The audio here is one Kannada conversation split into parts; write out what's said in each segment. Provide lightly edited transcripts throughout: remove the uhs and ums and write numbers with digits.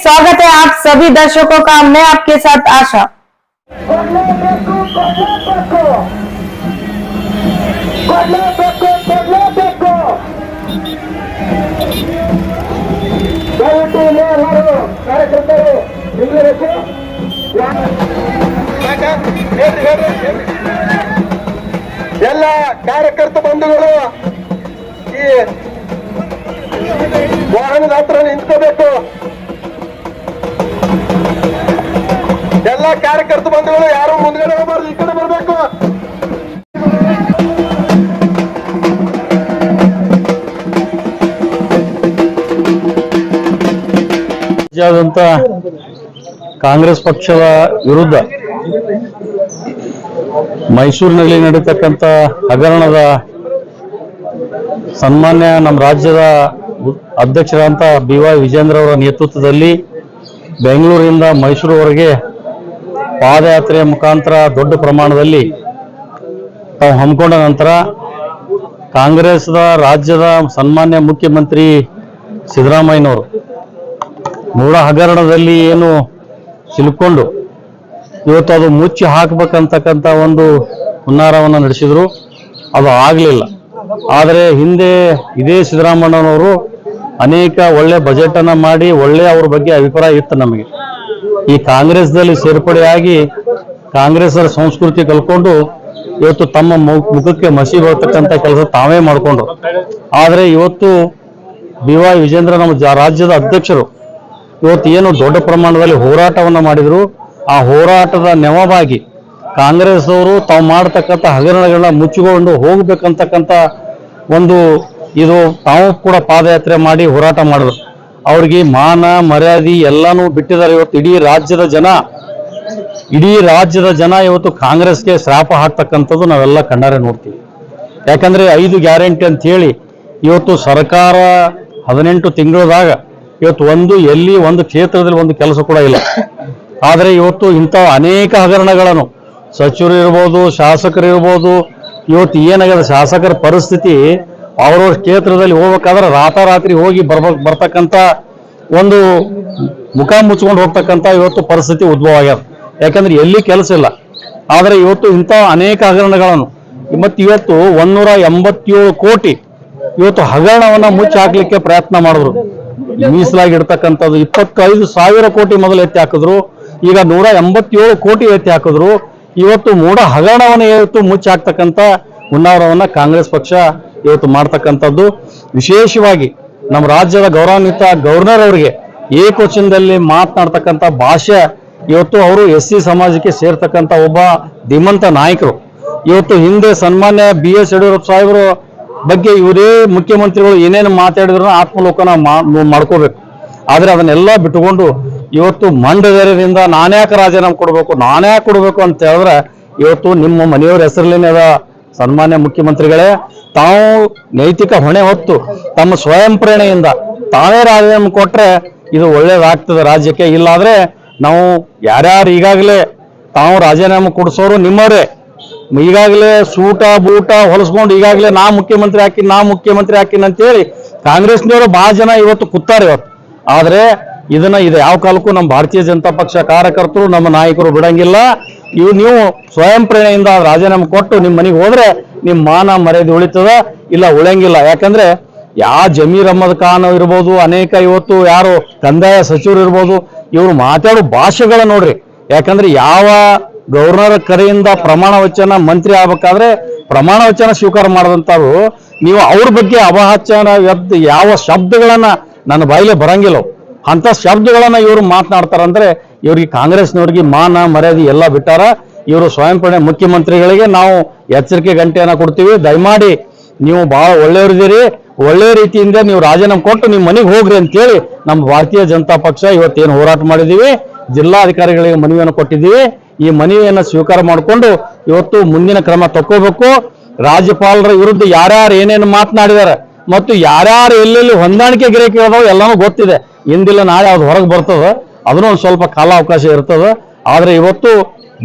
स्वागत है आप सभी दर्शकों का। मैं आपके साथ आशा। ಎಲ್ಲ ಕಾರ್ಯಕರ್ತ ಬಂಧುಗಳು ಈ ವಾಹನದ ಹತ್ರ ನಿಂತ್ಕೋಬೇಕು. ಎಲ್ಲ ಕಾರ್ಯಕರ್ತ ಬಂಧುಗಳು ಯಾರು ಮುಂದ್ಗಡೆ ಹೋಗ್ಬಾರ್ದು, ಈ ಕಡೆ ಬರ್ಬೇಕು. ರಾಜ್ಯಾದ್ಯಂತ ಕಾಂಗ್ರೆಸ್ ಪಕ್ಷದ ವಿರುದ್ಧ ಮೈಸೂರಿನಲ್ಲಿ ನಡೀತಕ್ಕಂಥ ಹಗರಣದ ಸನ್ಮಾನ್ಯ ನಮ್ಮ ರಾಜ್ಯದ ಅಧ್ಯಕ್ಷರಾದಂಥ BY ವಿಜೇಂದ್ರ ಅವರ ನೇತೃತ್ವದಲ್ಲಿ ಬೆಂಗಳೂರಿನಿಂದ ಮೈಸೂರುವರೆಗೆ ಪಾದಯಾತ್ರೆಯ ಮುಖಾಂತರ ದೊಡ್ಡ ಪ್ರಮಾಣದಲ್ಲಿ ತಾವು ಹಮ್ಮಿಕೊಂಡ ನಂತರ ಕಾಂಗ್ರೆಸ್ನ ರಾಜ್ಯದ ಸನ್ಮಾನ್ಯ ಮುಖ್ಯಮಂತ್ರಿ ಸಿದ್ದರಾಮಯ್ಯನವರು ಮೂಢ ಹಗರಣದಲ್ಲಿ ಏನು ಸಿಲುಕೊಂಡು ಇವತ್ತು ಅದು ಮುಚ್ಚಿ ಹಾಕಬೇಕಂತಕ್ಕಂಥ ಒಂದು ಹುನ್ನಾರವನ್ನು ನಡೆಸಿದ್ರು. ಅದು ಆಗಲಿಲ್ಲ. ಆದರೆ ಹಿಂದೆ ಇದೇ ಸಿದ್ದರಾಮಯ್ಯನವರು ಅನೇಕ ಒಳ್ಳೆ ಬಜೆಟ್ ಅನ್ನ ಮಾಡಿ ಒಳ್ಳೆ ಅವ್ರ ಬಗ್ಗೆ ಅಭಿಪ್ರಾಯ ಇತ್ತು ನಮಗೆ. ಈ ಕಾಂಗ್ರೆಸ್ನಲ್ಲಿ ಸೇರ್ಪಡೆಯಾಗಿ ಕಾಂಗ್ರೆಸ್ಸರ ಸಂಸ್ಕೃತಿ ಕಲ್ಕೊಂಡು ಇವತ್ತು ತಮ್ಮ ಮುಖಕ್ಕೆ ಮಸಿ ಬರ್ತಕ್ಕಂಥ ಕೆಲಸ ತಾವೇ ಮಾಡಿಕೊಂಡ್ರು. ಆದರೆ ಇವತ್ತು BY ವಿಜೇಂದ್ರ ನಮ್ಮ ರಾಜ್ಯದ ಅಧ್ಯಕ್ಷರು ಇವತ್ತು ಏನು ದೊಡ್ಡ ಪ್ರಮಾಣದಲ್ಲಿ ಹೋರಾಟವನ್ನು ಮಾಡಿದ್ರು. ಆ ಹೋರಾಟದ ನೆವವಾಗಿ ಕಾಂಗ್ರೆಸ್ ಅವರು ತಾವು ಮಾಡತಕ್ಕಂಥ ಹಗರಣಗಳನ್ನ ಮುಚ್ಚಿಕೊಂಡು ಹೋಗ್ಬೇಕಂತಕ್ಕಂಥ ಒಂದು ಇದು ತಾವು ಕೂಡ ಪಾದಯಾತ್ರೆ ಮಾಡಿ ಹೋರಾಟ ಮಾಡಿದ್ರು. ಅವ್ರಿಗೆ ಮಾನ ಮರ್ಯಾದೆ ಎಲ್ಲಾನು ಬಿಟ್ಟಿದ್ದಾರೆ. ಇವತ್ತು ಇಡೀ ರಾಜ್ಯದ ಜನ ಇವತ್ತು ಕಾಂಗ್ರೆಸ್ಗೆ ಶ್ರಾಪ ಹಾಕ್ತಕ್ಕಂಥದ್ದು ನಾವೆಲ್ಲ ಕಣ್ಣಾರೆ ನೋಡ್ತೀವಿ. ಯಾಕಂದ್ರೆ 5 ಗ್ಯಾರಂಟಿ ಅಂತ ಹೇಳಿ ಇವತ್ತು ಸರ್ಕಾರ 18 ತಿಂಗಳದಾಗ ಇವತ್ತು ಎಲ್ಲಿ ಒಂದು ಕ್ಷೇತ್ರದಲ್ಲಿ ಒಂದು ಕೆಲಸ ಕೂಡ ಇಲ್ಲ. ಆದರೆ ಇವತ್ತು ಇಂಥ ಅನೇಕ ಹಗರಣಗಳನ್ನು ಸಚಿವರು ಇರ್ಬೋದು, ಶಾಸಕರು ಇರ್ಬೋದು, ಇವತ್ತು ಏನಾಗಿದೆ ಶಾಸಕರ ಪರಿಸ್ಥಿತಿ ಅವ್ರವ್ರ ಕ್ಷೇತ್ರದಲ್ಲಿ ಹೋಗ್ಬೇಕಾದ್ರೆ ರಾತ್ರಿ ಹೋಗಿ ಬರ್ತಕ್ಕಂಥ ಒಂದು ಮುಖ ಮುಚ್ಕೊಂಡು ಹೋಗ್ತಕ್ಕಂಥ ಇವತ್ತು ಪರಿಸ್ಥಿತಿ ಉದ್ಭವ ಆಗ್ಯದ. ಯಾಕಂದ್ರೆ ಎಲ್ಲಿ ಕೆಲಸ ಇಲ್ಲ. ಆದರೆ ಇವತ್ತು ಇಂಥ ಅನೇಕ ಹಗರಣಗಳನ್ನು ಮತ್ತು ಇವತ್ತು 187 ಕೋಟಿ ಇವತ್ತು ಹಗರಣವನ್ನ ಮುಚ್ಚಿ ಹಾಕ್ಲಿಕ್ಕೆ ಪ್ರಯತ್ನ ಮಾಡಿದ್ರು. ಮೀಸಲಾಗಿ ಇಡ್ತಕ್ಕಂಥದ್ದು 25,000 ಕೋಟಿ ಮೊದಲು ಎತ್ತಿ ಹಾಕಿದ್ರು. ಈಗ 187 ಕೋಟಿ ಎತ್ತಿ ಹಾಕಿದ್ರು. ಇವತ್ತು ಮೂಢ ಹಗರಣವನ್ನು ಇವತ್ತು ಮುಚ್ಚಿ ಹಾಕ್ತಕ್ಕಂಥ ಹುನ್ನಾರವನ್ನ ಕಾಂಗ್ರೆಸ್ ಪಕ್ಷ ಇವತ್ತು ಮಾಡ್ತಕ್ಕಂಥದ್ದು. ವಿಶೇಷವಾಗಿ ನಮ್ಮ ರಾಜ್ಯದ ಗೌರವಾನ್ವಿತ ಗವರ್ನರ್ ಅವರಿಗೆ ಏಕವಚನದಲ್ಲಿ ಮಾತನಾಡ್ತಕ್ಕಂಥ ಭಾಷೆ ಇವತ್ತು ಅವರು SC ಸಮಾಜಕ್ಕೆ ಸೇರ್ತಕ್ಕಂಥ ಒಬ್ಬ ಧೀಮಂತ ನಾಯಕರು. ಇವತ್ತು ಹಿಂದೆ ಸನ್ಮಾನ್ಯ BS ಯಡಿಯೂರಪ್ಪ ಸಾಹೇಬರು ಬಗ್ಗೆ ಇವರೇ ಮುಖ್ಯಮಂತ್ರಿಗಳು ಏನೇನು ಮಾತಾಡಿದ್ರು ಆತ್ಮಲೋಕನ ಮಾಡ್ಕೋಬೇಕು. ಆದ್ರೆ ಅದನ್ನೆಲ್ಲ ಬಿಟ್ಟುಕೊಂಡು ಇವತ್ತು ಮಂಡಧೈರ್ಯದಿಂದ ನಾನ್ಯಾಕೆ ರಾಜೀನಾಮೆ ಕೊಡಬೇಕು ಅಂತ ಹೇಳಿದ್ರೆ ಇವತ್ತು ನಿಮ್ಮ ಮನೆಯವರ ಹೆಸರಲ್ಲೇನೆ ಅದ ಸನ್ಮಾನ್ಯ ಮುಖ್ಯಮಂತ್ರಿಗಳೇ. ತಾವು ನೈತಿಕ ಹೊಣೆ ಹೊತ್ತು ತಮ್ಮ ಸ್ವಯಂ ಪ್ರೇರಣೆಯಿಂದ ತಾವೇ ರಾಜೀನಾಮೆ ಕೊಟ್ರೆ ಇದು ಒಳ್ಳೇದಾಗ್ತದೆ ರಾಜ್ಯಕ್ಕೆ. ಇಲ್ಲಾದ್ರೆ ನಾವು ಯಾರ್ಯಾರು ಈಗಾಗಲೇ ತಾವು ರಾಜೀನಾಮೆ ಕೊಡಿಸೋರು ನಿಮ್ಮವರೇ ಈಗಾಗಲೇ ಸೂಟ ಬೂಟ ಹೊಲಸ್ಕೊಂಡು ಈಗಾಗಲೇ ನಾ ಮುಖ್ಯಮಂತ್ರಿ ಹಾಕಿನ ಅಂತೇಳಿ ಕಾಂಗ್ರೆಸ್ನವರು ಬಹಳ ಜನ ಇವತ್ತು ಕೂತಾರೆ ಇವತ್ತು. ಆದ್ರೆ ಇದು ಯಾವ ಕಾಲಕ್ಕೂ ನಮ್ಮ ಭಾರತೀಯ ಜನತಾ ಪಕ್ಷ ಕಾರ್ಯಕರ್ತರು ನಮ್ಮ ನಾಯಕರು ಬಿಡಂಗಿಲ್ಲ. ನೀವು ಸ್ವಯಂ ಪ್ರೇರಣೆಯಿಂದ ರಾಜೀನಾಮೆ ಕೊಟ್ಟು ನಿಮ್ಮ ಮನೆಗೆ ಹೋದ್ರೆ ನಿಮ್ಮ ಮಾನ ಮರ್ಯಾದೆ ಉಳಿತದ, ಇಲ್ಲ ಉಳಿಯಂಗಿಲ್ಲ. ಯಾಕಂದ್ರೆ ಜಮೀರ್ ಅಹಮದ್ ಖಾನ್ ಇರ್ಬೋದು, ಅನೇಕ ಇವತ್ತು ಯಾರು ಕಂದಾಯ ಸಚಿವರು ಇರ್ಬೋದು, ಇವರು ಮಾತಾಡೋ ಭಾಷೆಗಳ ನೋಡ್ರಿ. ಯಾಕಂದ್ರೆ ಯಾವ ಗವರ್ನರ್ ಕರೆಯಿಂದ ಪ್ರಮಾಣ ವಚನ ಮಂತ್ರಿ ಆಗ್ಬೇಕಾದ್ರೆ ಪ್ರಮಾಣ ವಚನ ಸ್ವೀಕಾರ ಮಾಡದಂತಾರು ನೀವು ಅವ್ರ ಬಗ್ಗೆ ಅಪಹಾಸ್ಯನ ಯಾವ ಶಬ್ದಗಳನ್ನ ನನ್ನ ಬಾಯಿಲೆ ಬರಂಗಿಲ್ಲ. ಅಂತ ಶಬ್ದಗಳನ್ನ ಇವರು ಮಾತನಾಡ್ತಾರಂದ್ರೆ ಇವ್ರಿಗೆ ಕಾಂಗ್ರೆಸ್ನವ್ರಿಗೆ ಮಾನ ಮರ್ಯಾದೆ ಎಲ್ಲ ಬಿಟ್ಟಾರ. ಇವರು ಸ್ವಯಂ ಪ್ರೇರಣೆ ಮುಖ್ಯಮಂತ್ರಿಗಳಿಗೆ ನಾವು ಎಚ್ಚರಿಕೆ ಗಂಟೆಯನ್ನ ಕೊಡ್ತೀವಿ. ದಯಮಾಡಿ ನೀವು ಬಹಳ ಒಳ್ಳೆಯವರಿದ್ದೀರಿ, ಒಳ್ಳೆ ರೀತಿಯಿಂದ ನೀವು ರಾಜೀನಾಮೆ ಕೊಟ್ಟು ನಿಮ್ಮ ಮನೆಗೆ ಹೋಗ್ರಿ ಅಂತೇಳಿ ನಮ್ಮ ಭಾರತೀಯ ಜನತಾ ಪಕ್ಷ ಇವತ್ತೇನು ಹೋರಾಟ ಮಾಡಿದ್ದೀವಿ, ಜಿಲ್ಲಾಧಿಕಾರಿಗಳಿಗೆ ಮನವಿಯನ್ನು ಕೊಟ್ಟಿದ್ದೀವಿ. ಈ ಮನವಿಯನ್ನು ಸ್ವೀಕಾರ ಮಾಡಿಕೊಂಡು ಇವತ್ತು ಮುಂದಿನ ಕ್ರಮ ತಕ್ಕೋಬೇಕು. ರಾಜ್ಯಪಾಲರ ವಿರುದ್ಧ ಯಾರ್ಯಾರು ಏನೇನು ಮಾತನಾಡಿದಾರೆ ಮತ್ತು ಯಾರ್ಯಾರು ಎಲ್ಲೆಲ್ಲಿ ಹೊಂದಾಣಿಕೆ ಗಿರಕೆ ಇರೋದು ಎಲ್ಲಾನು ಗೊತ್ತಿದೆ. ಇಂದಿಲ್ಲ ನಾಳೆ ಅದು ಹೊರಗೆ ಬರ್ತದೆ, ಅದನ್ನು ಒಂದು ಸ್ವಲ್ಪ ಕಾಲಾವಕಾಶ ಇರ್ತದೆ. ಆದರೆ ಇವತ್ತು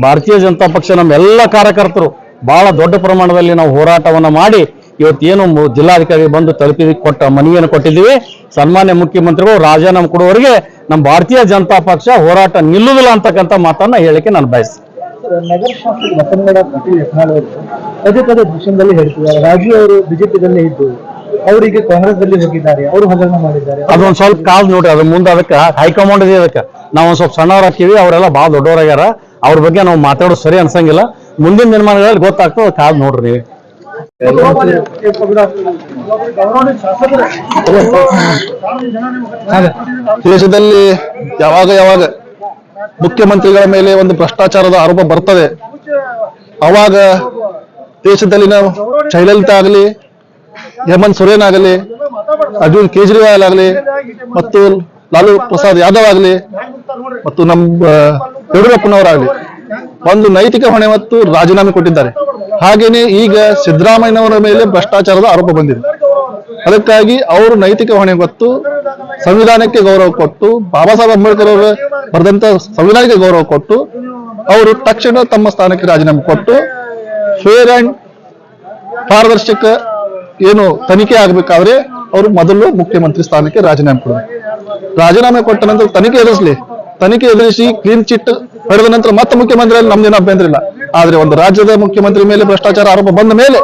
ಭಾರತೀಯ ಜನತಾ ಪಕ್ಷ ನಮ್ಮೆಲ್ಲ ಕಾರ್ಯಕರ್ತರು ಬಹಳ ದೊಡ್ಡ ಪ್ರಮಾಣದಲ್ಲಿ ನಾವು ಹೋರಾಟವನ್ನು ಮಾಡಿ ಇವತ್ತೇನು ಜಿಲ್ಲಾಧಿಕಾರಿ ಬಂದು ತಲುಪಿ ಮನವಿಯನ್ನು ಕೊಟ್ಟಿದ್ದೀವಿ. ಸನ್ಮಾನ್ಯ ಮುಖ್ಯಮಂತ್ರಿಗಳು ರಾಜೀನಾಮೆ ಕೊಡುವವರೆಗೆ ನಮ್ಮ ಭಾರತೀಯ ಜನತಾ ಪಕ್ಷ ಹೋರಾಟ ನಿಲ್ಲುವುದಿಲ್ಲ ಅಂತಕ್ಕಂಥ ಮಾತನ್ನ ಹೇಳಿಕೆ ನಾನು ಬಯಸ್ತೀನಿ. ನಗರ ಶಾಸಕ ಬಸನಗೌಡ ಪಾಟೀಲ್ ಯತ್ನಾಳ್ ಅವರು ಪದೇ ಪದೇ ದೃಶ್ಯದಲ್ಲಿ ಹೇಳ್ತಿದ್ದಾರೆ, ರಾಜು ಅವರು ಬಿಜೆಪಿದಲ್ಲೇ ಇದ್ದು ಅವರಿಗೆ ಕಾಂಗ್ರೆಸ್ದಲ್ಲಿ ಹೋಗಿದ್ದಾರೆ, ಅವರು ಹಗರಣ ಮಾಡಿದ್ದಾರೆ. ಅದೊಂದ್ ಸ್ವಲ್ಪ ಕಾಲ್ ನೋಡ್ರಿ, ಅದ್ರ ಮುಂದೆ ಅದಕ್ಕೆ ಹೈಕಮಾಂಡ್ ಇದೆ. ಅದಕ್ಕೆ ನಾವು ಒಂದ್ ಸ್ವಲ್ಪ ಸಣ್ಣವ್ರ ಹಾಕಿವಿ, ಅವರೆಲ್ಲ ಭಾಳ ದೊಡ್ಡವರಾಗ್ಯಾರ, ಅವ್ರ ಬಗ್ಗೆ ನಾವು ಮಾತಾಡೋದು ಸರಿ ಅನ್ಸಂಗಿಲ್ಲ. ಮುಂದಿನ ದಿನಮಾನಗಳಲ್ಲಿ ಗೊತ್ತಾಗ್ತದೆ, ಕಾಲ್ ನೋಡ್ರಿ. ದೇಶದಲ್ಲಿ ಯಾವಾಗ ಮುಖ್ಯಮಂತ್ರಿಗಳ ಮೇಲೆ ಒಂದು ಭ್ರಷ್ಟಾಚಾರದ ಆರೋಪ ಬರ್ತದೆ, ಅವಾಗ ದೇಶದಲ್ಲಿನ ಜಯಲಲಿತಾ ಆಗಲಿ, ಹೇಮಂತ್ ಸೊರೇನ್ ಆಗಲಿ, ಅರವಿಂದ್ ಕೇಜ್ರಿವಾಲ್ ಆಗಲಿ, ಮತ್ತು ಲಾಲು ಪ್ರಸಾದ್ ಯಾದವ್ ಆಗಲಿ, ಮತ್ತು ನಮ್ಮ ಯಡಿಯೂರಪ್ಪನವರಾಗಲಿ ಒಂದು ನೈತಿಕ ಹೊಣೆ ಮತ್ತು ರಾಜೀನಾಮೆ ಕೊಟ್ಟಿದ್ದಾರೆ. ಹಾಗೇನೆ ಈಗ ಸಿದ್ದರಾಮಯ್ಯನವರ ಮೇಲೆ ಭ್ರಷ್ಟಾಚಾರದ ಆರೋಪ ಬಂದಿದೆ. ಅದಕ್ಕಾಗಿ ಅವರು ನೈತಿಕ ಹೊಣೆ ಹೊತ್ತು ಸಂವಿಧಾನಕ್ಕೆ ಗೌರವ ಕೊಟ್ಟು, ಬಾಬಾ ಸಾಹೇಬ್ ಅಂಬೇಡ್ಕರ್ ಅವರು ಬರೆದಂತ ಸಂವಿಧಾನಕ್ಕೆ ಗೌರವ ಕೊಟ್ಟು ಅವರು ತಕ್ಷಣ ತಮ್ಮ ಸ್ಥಾನಕ್ಕೆ ರಾಜೀನಾಮೆ ಕೊಟ್ಟು ಫೇರ್ ಅಂಡ್ ಪಾರದರ್ಶಕ ಏನು ತನಿಖೆ ಆಗ್ಬೇಕಾದ್ರೆ ಅವರು ಮೊದಲು ಮುಖ್ಯಮಂತ್ರಿ ಸ್ಥಾನಕ್ಕೆ ರಾಜೀನಾಮೆ ಕೊಡಬೇಕು. ರಾಜೀನಾಮೆ ಕೊಟ್ಟ ನಂತರ ತನಿಖೆ ಎದುರಿಸಿ ಕ್ಲೀನ್ ಚಿಟ್ ಪಡೆದ ನಂತರ ಮತ್ತೆ ಮುಖ್ಯಮಂತ್ರಿಯಲ್ಲಿ ನಮ್ದೇನು ಅಭ್ಯಂತರ ಇಲ್ಲ. ಆದ್ರೆ ಒಂದು ರಾಜ್ಯದ ಮುಖ್ಯಮಂತ್ರಿ ಮೇಲೆ ಭ್ರಷ್ಟಾಚಾರ ಆರೋಪ ಬಂದ ಮೇಲೆ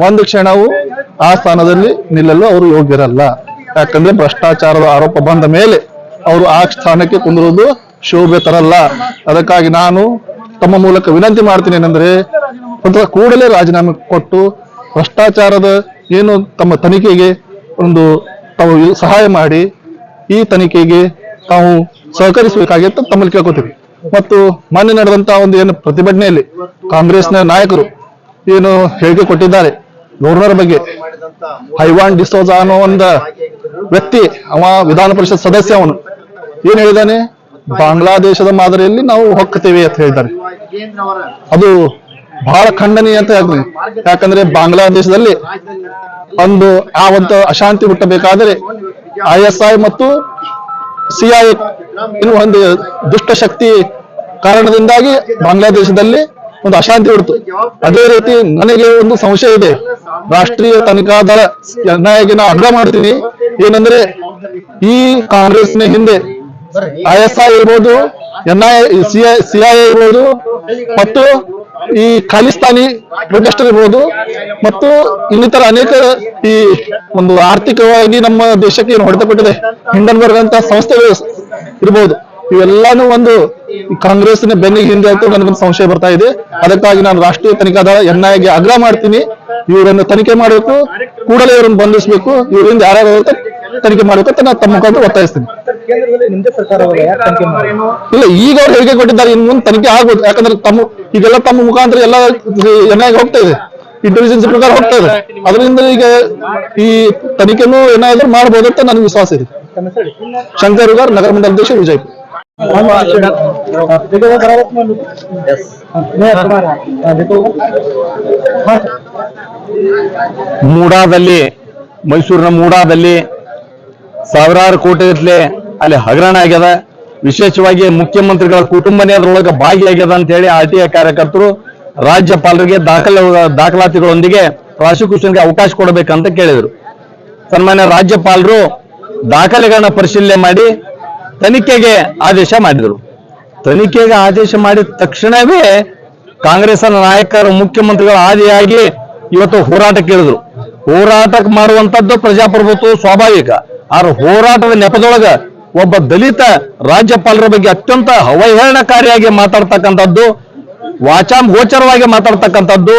ಒಂದು ಕ್ಷಣವು ಆ ಸ್ಥಾನದಲ್ಲಿ ನಿಲ್ಲಲು ಅವರು ಯೋಗ್ಯರಲ್ಲ. ಯಾಕಂದ್ರೆ ಭ್ರಷ್ಟಾಚಾರದ ಆರೋಪ ಬಂದ ಮೇಲೆ ಅವರು ಆ ಸ್ಥಾನಕ್ಕೆ ಕುಂದಿರುವುದು ಶೋಭೆ ತರಲ್ಲ. ಅದಕ್ಕಾಗಿ ನಾನು ತಮ್ಮ ಮೂಲಕ ವಿನಂತಿ ಮಾಡ್ತೀನಿ ಏನಂದ್ರೆ, ಕೂಡಲೇ ರಾಜೀನಾಮೆ ಕೊಟ್ಟು ಭ್ರಷ್ಟಾಚಾರದ ಏನು ತಮ್ಮ ತನಿಖೆಗೆ ಒಂದು ತಾವು ಸಹಾಯ ಮಾಡಿ ಈ ತನಿಖೆಗೆ ತಾವು ಸಹಕರಿಸಬೇಕಾಗಿ ತಮ್ಮಲ್ಲಿ ಕೇಳ್ಕೊತೀವಿ. ಮತ್ತು ಮೊನ್ನೆ ನಡೆದಂತಹ ಒಂದು ಏನು ಪ್ರತಿಭಟನೆಯಲ್ಲಿ ಕಾಂಗ್ರೆಸ್ನ ನಾಯಕರು ಏನು ಹೇಳಿಕೆ ಕೊಟ್ಟಿದ್ದಾರೆ ಗವರ್ನರ್ ಬಗ್ಗೆ, ಐವಾನ್ ಡಿಸೋಜಾ ಅನ್ನೋ ಒಂದು ವ್ಯಕ್ತಿ, ಅವ ವಿಧಾನ ಪರಿಷತ್ ಸದಸ್ಯ, ಅವನು ಏನ್ ಹೇಳಿದಾನೆ, ಬಾಂಗ್ಲಾದೇಶದ ಮಾದರಿಯಲ್ಲಿ ನಾವು ಹೋಗ್ತೇವೆ ಅಂತ ಹೇಳಿದ್ದಾರೆ. ಅದು ಬಹಳ ಖಂಡನೀಯ ಅಂತ ಹೇಳ್ತೀನಿ. ಯಾಕಂದ್ರೆ ಬಾಂಗ್ಲಾದೇಶದಲ್ಲಿ ಒಂದು ಅಶಾಂತಿ ಹುಟ್ಟಬೇಕಾದರೆ ISI ಮತ್ತು CIA ಇನ್ನು ಒಂದು ದುಷ್ಟಶಕ್ತಿ ಕಾರಣದಿಂದಾಗಿ ಬಾಂಗ್ಲಾದೇಶದಲ್ಲಿ ಒಂದು ಅಶಾಂತಿ ಹುಟ್ಟಿತು. ಅದೇ ರೀತಿ ನನಗೆ ಒಂದು ಸಂಶಯ ಇದೆ, ರಾಷ್ಟ್ರೀಯ ತನಿಖಾ ದಳ NIAಗೆ ನಾನು ಆಗ್ರಹ ಮಾಡ್ತೀನಿ ಏನಂದ್ರೆ, ಈ ಕಾಂಗ್ರೆಸ್ನ ಹಿಂದೆ ISI ಇರ್ಬೋದು, CIA ಇರ್ಬೋದು, ಮತ್ತು ಈ ಖಾಲಿಸ್ತಾನಿ ಪ್ರೊಟೆಸ್ಟರ್ ಇರ್ಬೋದು, ಮತ್ತು ಇನ್ನಿತರ ಅನೇಕ ಈ ಒಂದು ಆರ್ಥಿಕವಾಗಿ ನಮ್ಮ ದೇಶಕ್ಕೆ ಏನು ಹೊಡೆತ ಕೊಟ್ಟಿದೆ ಹಿಂಡನ್ಬರ್ಗ್ ಅಂತ ಸಂಸ್ಥೆಗಳು ಇರ್ಬೋದು, ಇವೆಲ್ಲಾನು ಒಂದು ಕಾಂಗ್ರೆಸ್ನ ಬೆನ್ನಿಗೆ ಹಿಂದೆ ಅಂತ ನನಗೊಂದು ಸಂಶಯ ಬರ್ತಾ ಇದೆ. ಅದಕ್ಕಾಗಿ ನಾನು ರಾಷ್ಟ್ರೀಯ ತನಿಖಾ ದಳ NIAಗೆ ಆಗ್ರಹ ಮಾಡ್ತೀನಿ, ಇವರನ್ನು ತನಿಖೆ ಮಾಡಬೇಕು, ಕೂಡಲೇ ಇವರನ್ನು ಬಂಧಿಸಬೇಕು, ಇವರಿಂದ ಯಾರ್ಯಾರು ತನಿಖೆ ಮಾಡಬೇಕು ಅಂತ ನಾನು ತಮ್ಮ ಮುಖಾಂತರ ಒತ್ತಾಯಿಸ್ತೀನಿ. ಇಲ್ಲ, ಈಗ ಅವ್ರು ಹೇಳಿಕೆ ಕೊಟ್ಟಿದ್ದಾರೆ, ಇನ್ನು ಮುಂದೆ ತನಿಖೆ ಆಗ್ಬೋದು. ಯಾಕಂದ್ರೆ ಈಗೆಲ್ಲ ತಮ್ಮ ಮುಖಾಂತರ ಎಲ್ಲ NIAಗೆ ಹೋಗ್ತಾ ಇದೆ, ಇಂಟೆಲಿಜೆನ್ಸ್ ಪ್ರಕಾರ ಹೋಗ್ತಾ ಇದೆ. ಅದರಿಂದ ಈಗ ಈ ತನಿಖೆನೂ ಏನಾದ್ರೂ ಮಾಡ್ಬೋದು ಅಂತ ನನಗೆ ವಿಶ್ವಾಸ ಇದೆ. ಶಂಕರ್ ಉಗಾರ್, ನಗರ ಮಂಡಲ ಅಧ್ಯಕ್ಷ, ವಿಜಯಪುರ. ಮೂಡಾದಲ್ಲಿ, ಮೈಸೂರಿನ ಮೂಡಾದಲ್ಲಿ ಸಾವಿರಾರು ಕೋಟಿಗಟ್ಟಲೆ ಅಲ್ಲಿ ಹಗರಣ ಆಗ್ಯದ. ವಿಶೇಷವಾಗಿ ಮುಖ್ಯಮಂತ್ರಿಗಳ ಕುಟುಂಬನೇ ಅದರೊಳಗೆ ಭಾಗಿಯಾಗ್ಯದ ಅಂತ ಹೇಳಿ RTI ಕಾರ್ಯಕರ್ತರು ರಾಜ್ಯಪಾಲರಿಗೆ ದಾಖಲಾತಿಗಳೊಂದಿಗೆ ಪ್ರಾಸಿಕ್ಯೂಷನ್ಗೆ ಅವಕಾಶ ಕೊಡಬೇಕಂತ ಕೇಳಿದರು. ಸನ್ಮಾನ್ಯ ರಾಜ್ಯಪಾಲರು ದಾಖಲೆಗಳನ್ನ ಪರಿಶೀಲನೆ ಮಾಡಿ ತನಿಖೆಗೆ ಆದೇಶ ಮಾಡಿದರು. ತನಿಖೆಗೆ ಆದೇಶ ಮಾಡಿದ ತಕ್ಷಣವೇ ಕಾಂಗ್ರೆಸ್ನ ನಾಯಕರು ಮುಖ್ಯಮಂತ್ರಿಗಳ ಆದಿಯಾಗಿ ಇವತ್ತು ಹೋರಾಟಕ್ಕೆ ಇಳಿದ್ರು. ಹೋರಾಟಕ್ಕೆ ಮಾಡುವಂತದ್ದು ಪ್ರಜಾಪ್ರಭುತ್ವ ಸ್ವಾಭಾವಿಕ. ಆದ್ರೆ ಹೋರಾಟದ ನೆಪದೊಳಗ ಒಬ್ಬ ದಲಿತ ರಾಜ್ಯಪಾಲರ ಬಗ್ಗೆ ಅತ್ಯಂತ ಅವಹೇಳನಕಾರಿಯಾಗಿ ಮಾತಾಡ್ತಕ್ಕಂಥದ್ದು, ವಾಚಾಗೋಚರವಾಗಿ ಮಾತಾಡ್ತಕ್ಕಂಥದ್ದು,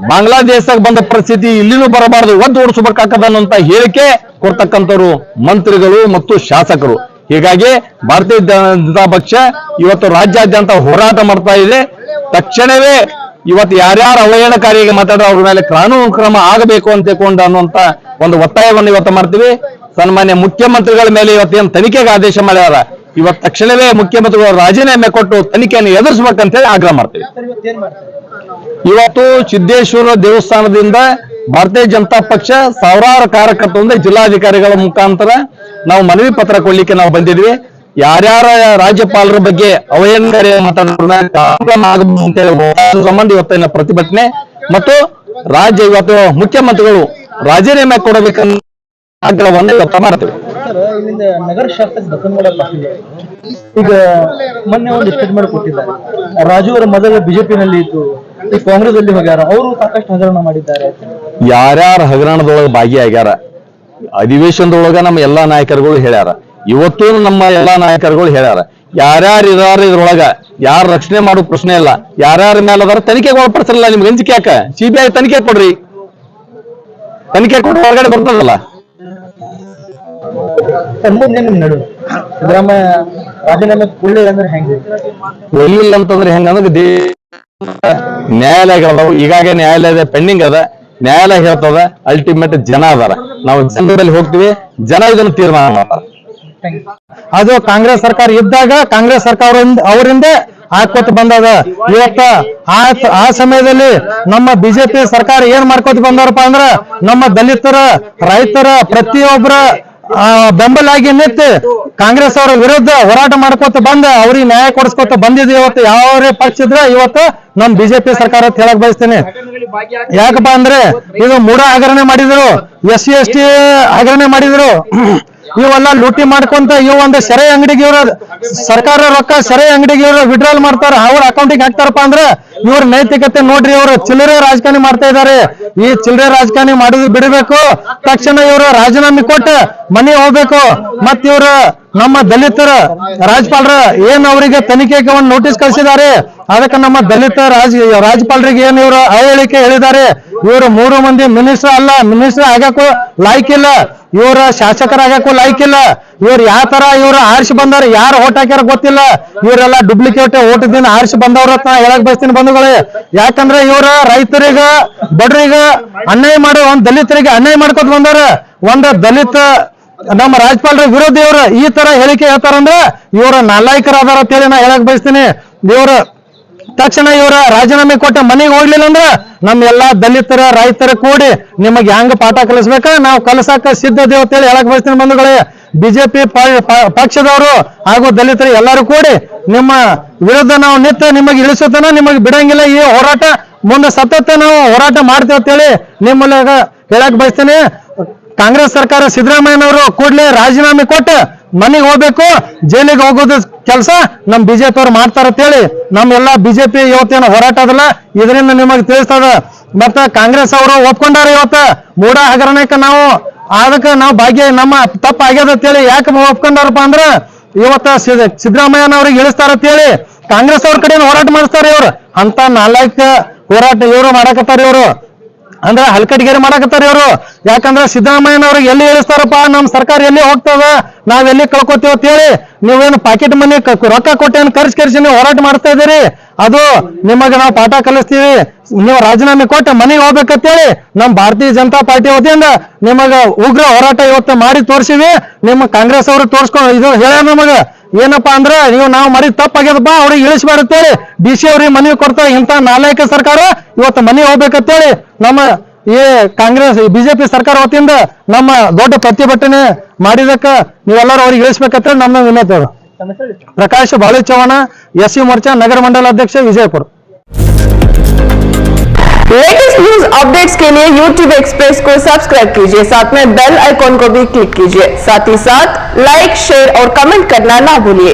ಬಾಂಗ್ಲಾದೇಶದಾಗ ಬಂದ ಪರಿಸ್ಥಿತಿ ಇಲ್ಲಿನೂ ಬರಬಾರದು, ಒದ್ದು ಓಡಿಸಬೇಕಾಗದಂತ ಹೇಳಿಕೆ ಕೊಡ್ತಕ್ಕಂಥವ್ರು ಮಂತ್ರಿಗಳು ಮತ್ತು ಶಾಸಕರು. ಹೀಗಾಗಿ ಭಾರತೀಯ ಜನತಾ ಪಕ್ಷ ಇವತ್ತು ರಾಜ್ಯಾದ್ಯಂತ ಹೋರಾಟ ಮಾಡ್ತಾ ಇದೆ. ತಕ್ಷಣವೇ ಇವತ್ತು ಯಾರ್ಯಾರು ಅವಹೇಳನಕಾರಿಯಾಗಿ ಮಾತಾಡೋ ಅವ್ರ ಮೇಲೆ ಕಾನೂನು ಕ್ರಮ ಆಗಬೇಕು ಅಂತ ತಿಳ್ಕೊಂಡು ಅನ್ನುವಂತ ಒಂದು ಒತ್ತಾಯವನ್ನು ಇವತ್ತು ಮಾಡ್ತೀವಿ. ಸನ್ಮಾನ್ಯ ಮುಖ್ಯಮಂತ್ರಿಗಳ ಮೇಲೆ ಇವತ್ತೇನು ತನಿಖೆಗೆ ಆದೇಶ ಮಾಡ್ಯಾರ, ಇವತ್ತು ತಕ್ಷಣವೇ ಮುಖ್ಯಮಂತ್ರಿಗಳು ರಾಜೀನಾಮೆ ಕೊಟ್ಟು ತನಿಖೆಯನ್ನು ಎದುರಿಸಬೇಕಂತ ಹೇಳಿ ಆಗ್ರಹ ಮಾಡ್ತೀವಿ. ಇವತ್ತು ಸಿದ್ದೇಶ್ವರ ದೇವಸ್ಥಾನದಿಂದ ಭಾರತೀಯ ಜನತಾ ಪಕ್ಷ ಸಾವಿರಾರು ಕಾರ್ಯಕರ್ತರಿಂದ ಜಿಲ್ಲಾಧಿಕಾರಿಗಳ ಮುಖಾಂತರ ನಾವು ಮನವಿ ಪತ್ರ ಕೊಡ್ಲಿಕ್ಕೆ ನಾವು ಬಂದಿದ್ವಿ. ಯಾರ್ಯಾರ ರಾಜ್ಯಪಾಲರ ಬಗ್ಗೆ ಅವಹೇಳನಕಾರಿ ಸಂಬಂಧ ಇವತ್ತಿನ ಪ್ರತಿಭಟನೆ ಮತ್ತು ಇವತ್ತು ಮುಖ್ಯಮಂತ್ರಿಗಳು ರಾಜೀನಾಮೆ ಕೊಡಬೇಕನ್ನೋ ಆಗ್ರಹವನ್ನು ವ್ಯಕ್ತ ಮಾಡ್ತೇವೆ. ಸರ್ ಇಲ್ಲಿಂದ ನಗರ ಶಾಸಕ ಬಸನಗೌಡ ಪಾಟೀಲ್ ಈಗ ಮೊನ್ನೆ ಒಂದು ಸ್ಟೇಟ್ಮೆಂಟ್ ಕೊಟ್ಟಿದ್ದಾರೆ. ರಾಜು ಅವರ ಮೊದಲ ಬಿಜೆಪಿನಲ್ಲಿ ಇದ್ದು ಈ ಕಾಂಗ್ರೆಸ್ ಅಲ್ಲಿ ಹೋಗ್ಯಾರ, ಅವರು ಸಾಕಷ್ಟು ಹಗರಣ ಮಾಡಿದ್ದಾರೆ. ಯಾರ್ಯಾರ ಹಗರಣದೊಳಗೆ ಭಾಗಿಯಾಗ್ಯಾರ ಅಧಿವೇಶನದೊಳಗ ನಮ್ಮ ಎಲ್ಲಾ ನಾಯಕರುಗಳು ಹೇಳ್ಯಾರ, ಇವತ್ತು ನಮ್ಮ ಎಲ್ಲಾ ನಾಯಕರುಗಳು ಹೇಳ್ಯಾರ. ಯಾರ್ಯಾರು ಇದಾರ ಇದ್ರೊಳಗ ಯಾರು ರಕ್ಷಣೆ ಮಾಡೋ ಪ್ರಶ್ನೆ ಇಲ್ಲ. ಯಾರ್ಯಾರ ಮೇಲೆ ಅದಾರ ತನಿಖೆಗೆ ಒಳಪಡಿಸಿರಲ್ಲ. ನಿಮ್ಗೆ ಅಂಜಿಕೆ ಯಾಕ? CBI ತನಿಖೆ ಕೊಡ್ರಿ, ತನಿಖೆ ಕೊಟ್ಟು ಹೊರಗಡೆ ಬರ್ತದಲ್ಲ. ಮುಂದೆ ನಿಮ್ ನಡು ಸಿದ್ದರಾಮಯ್ಯ ರಾಜೀನಾಮೆ ಕೊಡ್ಲಿಲ್ಲ ಅಂದ್ರೆ ಹೆಂಗೆ? ಒಳ್ಳಿಲ್ಲ ಅಂತಂದ್ರೆ ಹೆಂಗಂದ್ರೆ ನ್ಯಾಯಾಲಯಗಳದಾವು. ಈಗಾಗಲೇ ನ್ಯಾಯಾಲಯದ ಪೆಂಡಿಂಗ್ ಅದ. ನ್ಯಾಯಾಲಯ ಹೇಳ್ತದ, ಅಲ್ಟಿಮೇಟ್ ಜನ ಅದಾರ. ನಾವು ಜನರಲ್ಲಿ ಹೋಗ್ತೀವಿ, ಜನ ಇದನ್ನು ತೀರ್ಮಾನ ಮಾಡ್ತಾರೆ. ಅದು ಕಾಂಗ್ರೆಸ್ ಸರ್ಕಾರ ಇದ್ದಾಗ ಕಾಂಗ್ರೆಸ್ ಸರ್ಕಾರ ಅವರಿಂದ ಹಾಕೋತ ಬಂದದ. ಇವತ್ತ ಆ ಸಮಯದಲ್ಲಿ ನಮ್ಮ ಬಿಜೆಪಿ ಸರ್ಕಾರ ಏನ್ ಮಾಡ್ಕೋತ ಬಂದಾರಪ್ಪ ಅಂದ್ರ ನಮ್ಮ ದಲಿತರ, ರೈತರ ಪ್ರತಿಯೊಬ್ಬರ ಬೆಂಬಲಾಗಿ ನಿಂತು ಕಾಂಗ್ರೆಸ್ ಅವರ ವಿರುದ್ಧ ಹೋರಾಟ ಮಾಡ್ಕೋತ ಬಂದ ಅವ್ರಿಗೆ ನ್ಯಾಯ ಕೊಡಿಸ್ಕೊತ ಬಂದಿದೆ. ಇವತ್ತು ಯಾವೇ ಪಕ್ಷ ಇದ್ರ ಇವತ್ತು ನಮ್ ಬಿಜೆಪಿ ಸರ್ಕಾರ ಅಂತ ಹೇಳಕ್ ಬಯಸ್ತೇನೆ. ಯಾಕಪ್ಪ ಅಂದ್ರೆ ಇದು ಮೂಢ ಹಗರಣ ಮಾಡಿದ್ರು, SC/ST ಹಗರಣ ಮಾಡಿದ್ರು. ಇವೆಲ್ಲ ಲೂಟಿ ಮಾಡ್ಕೊಂತ ಇವ್ ಒಂದು ಸೆರೆ ಅಂಗಡಿಗೆ ಇವ್ರ ಸರ್ಕಾರ ರೊಕ್ಕ ಸೆರೆ ಅಂಗಡಿಗೆ ಇವ್ರು ವಿಡ್ರಾಲ್ ಮಾಡ್ತಾರ, ಅವ್ರ ಅಕೌಂಟಿಗೆ ಹಾಕ್ತಾರಪ್ಪ ಅಂದ್ರೆ ಇವ್ರ ನೈತಿಕತೆ ನೋಡ್ರಿ. ಇವರು ಚಿಲ್ಲರೆ ರಾಜಕಾರಣಿ ಮಾಡ್ತಾ ಇದ್ದಾರೆ. ಈ ಚಿಲ್ಲರೆ ರಾಜಕಾರಣಿ ಮಾಡುದು ಬಿಡಬೇಕು. ತಕ್ಷಣ ಇವರು ರಾಜೀನಾಮೆ ಕೊಟ್ಟು ಮನೆ ಹೋಗ್ಬೇಕು. ಮತ್ ಇವ್ರ ನಮ್ಮ ದಲಿತರ ರಾಜ್ಯಪಾಲರ ಏನ್ ಅವರಿಗೆ ತನಿಖೆಗೆ ಒಂದು ನೋಟಿಸ್ ಕಳಿಸಿದ್ದಾರೆ. ಅದಕ್ಕೆ ನಮ್ಮ ದಲಿತ ರಾಜ್ಯಪಾಲರಿಗೆ ಏನ್ ಇವರು ಹೇಳಿಕೆ ಹೇಳಿದ್ದಾರೆ. ಇವರು 3 ಮಂದಿ ಮಿನಿಸ್ಟರ್ ಅಲ್ಲ, ಮಿನಿಸ್ಟರ್ ಆಗಕ್ಕೂ ಲಾಯ್ಕಿಲ್ಲ, ಇವರ ಶಾಸಕರಾಗಕ್ಕೂ ಲಾಯ್ಕಿಲ್ಲ. ಇವ್ರು ಯಾವ ತರ ಇವ್ರು ಆರಿಸಿ ಬಂದಾರ, ಯಾರು ಓಟ್ ಹಾಕ್ಯಾರ ಗೊತ್ತಿಲ್ಲ. ಇವರೆಲ್ಲ ಡುಪ್ಲಿಕೇಟ್ ಓಟದಿಂದ ಆರಿಸಿ ಬಂದವ್ರ ಹೇಳಕ್ ಬಯಸ್ತೀನಿ ಬಂಧುಗಳೇ. ಯಾಕಂದ್ರೆ ಇವ್ರ ರೈತರಿಗ ಬಡ್ರಿಗ ಅನ್ಯಾಯ ಮಾಡೋ, ಒಂದ್ ದಲಿತರಿಗೆ ಅನ್ಯಾಯ ಮಾಡ್ಕೊತ ಬಂದಾರ. ಒಂದ್ ದಲಿತ ನಮ್ಮ ರಾಜ್ಯಪಾಲರ ವಿರೋಧ ಇವ್ರ ಈ ತರ ಹೇಳಿಕೆ ಹೇಳ್ತಾರಂದ್ರೆ ಇವ್ರ ನಾಲಾಯಕರ ಅದಾರ ಅಂತೇಳಿ ನಾ ಹೇಳಕ್ ಬಯಸ್ತೀನಿ. ಇವ್ರ ತಕ್ಷಣ ಇವರ ರಾಜೀನಾಮೆ ಕೊಟ್ಟ ಮನೆಗೆ ಹೋಗ್ಲಿಲ್ಲ ಅಂದ್ರ ನಮ್ ಎಲ್ಲಾ ದಲಿತರ ರೈತರ ಕೂಡಿ ನಿಮಗೆ ಹೆಂಗ ಪಾಠ ಕಲಿಸ್ಬೇಕ ನಾವು ಕಲಸಕ್ಕ ಸಿದ್ಧದೇವ್ ಅಂತೇಳಿ ಹೇಳಕ್ ಬಯಸ್ತೀನಿ ಬಂಧುಗಳೇ. ಬಿಜೆಪಿ ಪಕ್ಷದವರು ಹಾಗೂ ದಲಿತರು ಎಲ್ಲರೂ ಕೂಡಿ ನಿಮ್ಮ ವಿರುದ್ಧ ನಾವು ನಿಂತು ನಿಮಗೆ ಇಳಿಸುತ್ತಾನ, ನಿಮಗೆ ಬಿಡಂಗಿಲ್ಲ. ಈ ಹೋರಾಟ ಮುಂದೆ ಸತತ ನಾವು ಹೋರಾಟ ಮಾಡ್ತೇವೆ ಅಂತೇಳಿ ನಿಮ್ಮ ಮೂಲಕ ಹೇಳಕ್ ಬಯಸ್ತೇನೆ. ಕಾಂಗ್ರೆಸ್ ಸರ್ಕಾರ ಸಿದ್ದರಾಮಯ್ಯನವರು ಕೂಡಲೇ ರಾಜೀನಾಮೆ ಕೊಟ್ಟು ಮನೆಗೆ ಹೋಗ್ಬೇಕು, ಜೈಲಿಗೆ ಹೋಗೋದು ಕೆಲಸ ನಮ್ ಬಿಜೆಪಿ ಅವ್ರು ಮಾಡ್ತಾರ ಅಂತೇಳಿ ನಮ್ಮೆಲ್ಲಾ ಬಿಜೆಪಿ ಇವತ್ತೇನು ಹೋರಾಟ ಅದಲ್ಲ ಇದರಿಂದ ನಿಮಗೆ ತಿಳಿಸ್ತದ. ಮತ್ತ ಕಾಂಗ್ರೆಸ್ ಅವರು ಒಪ್ಕೊಂಡಾರ ಇವತ್ತ ಮೂಢ ಹಗರಣಕ್ಕೆ ನಾವು ಅದಕ್ಕೆ ನಾವು ಭಾಗ್ಯ ನಮ್ಮ ತಪ್ಪ ಆಗ್ಯದ ಅಂತೇಳಿ. ಯಾಕೆ ಒಪ್ಕೊಂಡಾರಪ್ಪ ಅಂದ್ರ ಇವತ್ತ ಸಿದ್ದರಾಮಯ್ಯನವ್ರಿಗೆ ಇಳಿಸ್ತಾರ ಅಂತೇಳಿ ಕಾಂಗ್ರೆಸ್ ಅವ್ರ ಕಡೆ ಹೋರಾಟ ಮಾಡಿಸ್ತಾರೆ. ಇವ್ರು ಅಂತ ನಾಲ್ಕ ಹೋರಾಟ ಇವರು ಮಾಡಕತ್ತಾರ. ಇವರು ಅಂದ್ರೆ ಹಲ್ಕಟ್ಗೇರಿ ಮಾಡಕತ್ತಾರ ಇವರು. ಯಾಕಂದ್ರೆ ಸಿದ್ದರಾಮಯ್ಯನವ್ರಿಗೆ ಎಲ್ಲಿ ಇಳಿಸ್ತಾರಪ್ಪ, ನಮ್ ಸರ್ಕಾರ ಎಲ್ಲಿ ಹೋಗ್ತದ, ನಾವ್ ಎಲ್ಲಿ ಕಳ್ಕೊತೀವಿ ಅಂತ ಹೇಳಿ ನೀವೇನು ಪಾಕೆಟ್ ಮನಿ ರೊಕ್ಕ ಕೊಟ್ಟೇನು ಕರ್ಸಿ ನೀವು ಹೋರಾಟ ಮಾಡ್ತಾ ಇದೀರಿ. ಅದು ನಿಮಗೆ ನಾವು ಪಾಠ ಕಲಿಸ್ತೀವಿ, ನೀವು ರಾಜೀನಾಮೆ ಕೊಟ್ಟು ಮನೆಗೆ ಹೋಗ್ಬೇಕಂತೇಳಿ ನಮ್ ಭಾರತೀಯ ಜನತಾ ಪಾರ್ಟಿ ವತಿಯಿಂದ ನಿಮಗ ಉಗ್ರ ಹೋರಾಟ ಇವತ್ತು ಮಾಡಿ ತೋರಿಸಿವಿ. ನಿಮ್ಮ ಕಾಂಗ್ರೆಸ್ ಅವರು ತೋರ್ಸ್ಕೊಂಡು ಇದು ಹೇಳ ನಮಗ ಏನಪ್ಪಾ ಅಂದ್ರ ನಾವು ಮಾಡಿದ ತಪ್ಪಾಗ್ಯದಪ್ಪ, ಅವ್ರಿಗೆ ಇಳಿಸ್ಬಾರತ್ತೇಳಿ DC ಅವ್ರಿಗೆ ಮನವಿ ಕೊಡ್ತಾ ಇಂಥ ನಾಲಾಯಕ ಸರ್ಕಾರ ಇವತ್ತು ಮನೆಗೆ ಹೋಗ್ಬೇಕಂತೇಳಿ ನಮ್ಮ ಈ ಕಾಂಗ್ರೆಸ್ ಬಿಜೆಪಿ ಸರ್ಕಾರ ವತಿಯಿಂದ ನಮ್ಮ ದೊಡ್ಡ ಪ್ರತಿಭಟನೆ ಮಾಡಿದಕ್ಕ ನೀವೆಲ್ಲರೂ ಅವ್ರಿಗೆ ಇಳಿಸ್ಬೇಕಂತೇಳಿ ನಮ್ಮ ವಿನಂತಿ. ಪ್ರಕಾಶ್ ಬಾಳಿ ಚೌಹಾಣ, SC मोर्चा नगर मंडल अध्यक्ष विजयपुर। लेटेस्ट न्यूज अपडेट्स के लिए YouTube एक्सप्रेस को सब्सक्राइब कीजिए, साथ में बेल आइकॉन को भी क्लिक कीजिए। साथ ही साथ लाइक, शेयर और कमेंट करना ना भूलिए।